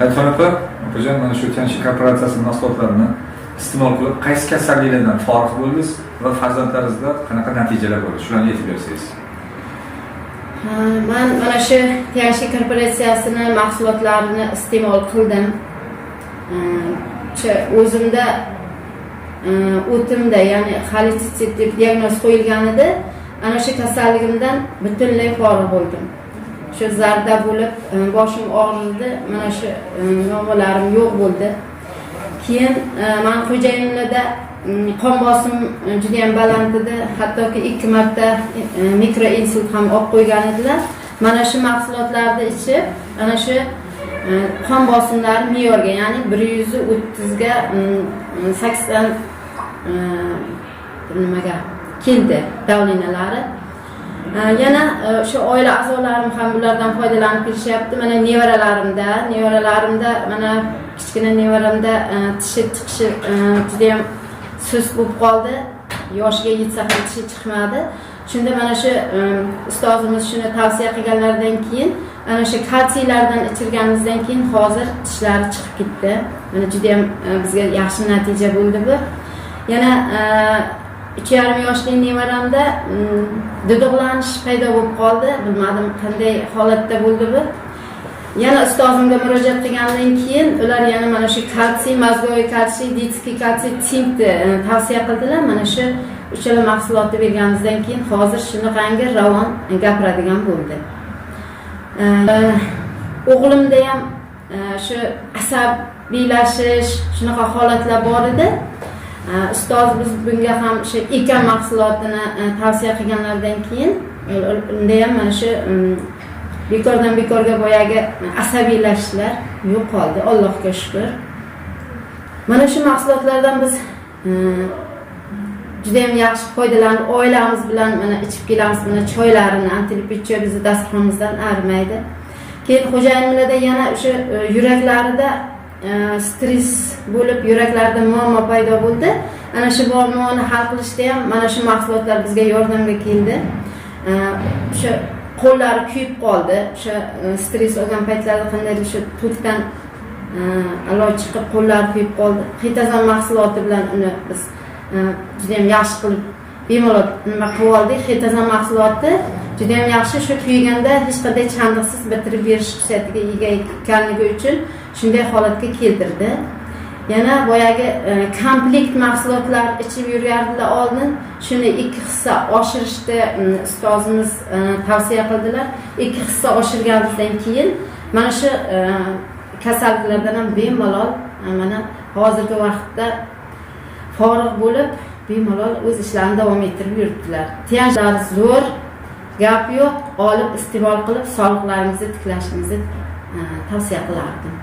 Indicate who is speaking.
Speaker 1: Hayitxon opa, opajon, mana shu Tianshi korporatsiyasi mahsulotlarini iste'mol qilib, qaysi kasalliklardan forig' bo'ldingiz va farzandlaringizda qanaqa natijalar bo'ldi? Shularni aytib bersangiz.
Speaker 2: Men mana shu Tianshi korporatsiyasini mahsulotlarini iste'mol qildim. O'zimda o'timda, ya'ni xolestit deb diagnoz qo'yilgan edi. Ana shu kasalligimdan butunlay forig' bo'ldim. Shu zarda bo'lib, boshim og'ridi, mana shu muammolarim yo'q bo'ldi. Keyin men xo'jayinimda qon bosim juda ham baland edi, hattoki 2 marta mikroinsult ham olib qo'ygan edilar. Mana shu mahsulotlarni ichib, ana shu qon bosimlari me'yorga, ya'ni 130 ga 80 nimaga keldi davlinalari. Yana shu oila a'zolarim ham bulardan foydalanib kelishyapti. Mana nevaralarimda mana kichkina nevaramda tishi chiqishi juda ham sust bo'lib qoldi. Yoshiga yetsa ham tishi chiqmadi. Shunda mana shu ustozimiz shuni tavsiya qilganlaridan keyin ana shu kalsiylardan ichirganimizdan keyin hozir tishlari chiqib ketdi. Mana juda ham bizga yaxshi natija bo'ldi bu. Yana 2,5 yoshli nevaramda duduqlanish paydo bo'lib qoldi. Bilmadim qanday holatda bo'ldi bu. Yana ustozimga murojaat qilgandan keyin ular yana mana shu kalsiy, mozgoviy kalsiy, detskiy kalsiy, sinkni tavsiya qildilar. Mana shu uchala mahsulotni berganimizdan keyin hozir shunaqangi ravon gapiradigan bo'ldi. O'g'limda ham shu asabiylashish, shunaqa holatlar bor edi. Ustoz biz bunga ham shu ekan mahsulotini tavsiya qilganlardan keyin unda ham mana shu bekordan bekorga boyagi asabiylashishlar yo'qoldi, Allohga shukr. Mana shu mahsulotlardan biz juda ham yaxshi foydalanib, oilamiz bilan mana ichib kelamiz, mana choylarini, antilipitchoy bizni dasturxonimizdan arimaydi. Keyin xo'jayinimlarda yana o'sha yuraklarida stress bo'lib, yuraklarida muammo paydo bo'ldi. Ana shu muammoni hal qilishda ham mana shu mahsulotlar bizga yordamga keldi. O'sha qo'llari kuyib qoldi. O'sha stress olgan paytlarda qandaydir shu to'kdan iloj chiqib qo'llari kuyib qoldi. Xitazon mahsuloti bilan uni biz juda ham yaxshi qilib bemalol nima qilib oldik. Xitazon mahsuloti juda ham yaxshi, shu kuyganda hech qanday chandiqsiz bitirib berish xususiyatiga ega ekanligi uchun shunday holatga keltirdi. Yana boyagi komplekt mahsulotlar ichib yurganlar oldin shuni 2 hissa oshirishni ustozimiz tavsiya qildilar. 2 hissa oshirganimizdan keyin mana shu kasalliklardan ham bemalol mana hozirgi vaqtda forig' bo'lib, bemalol o'z ishlarini davom ettirib yuribdilar. Tiyanchilar zo'r, gap yo'q, olib iste'mol qilib sog'liqlaringizni tiklashingizni tavsiya qilardim.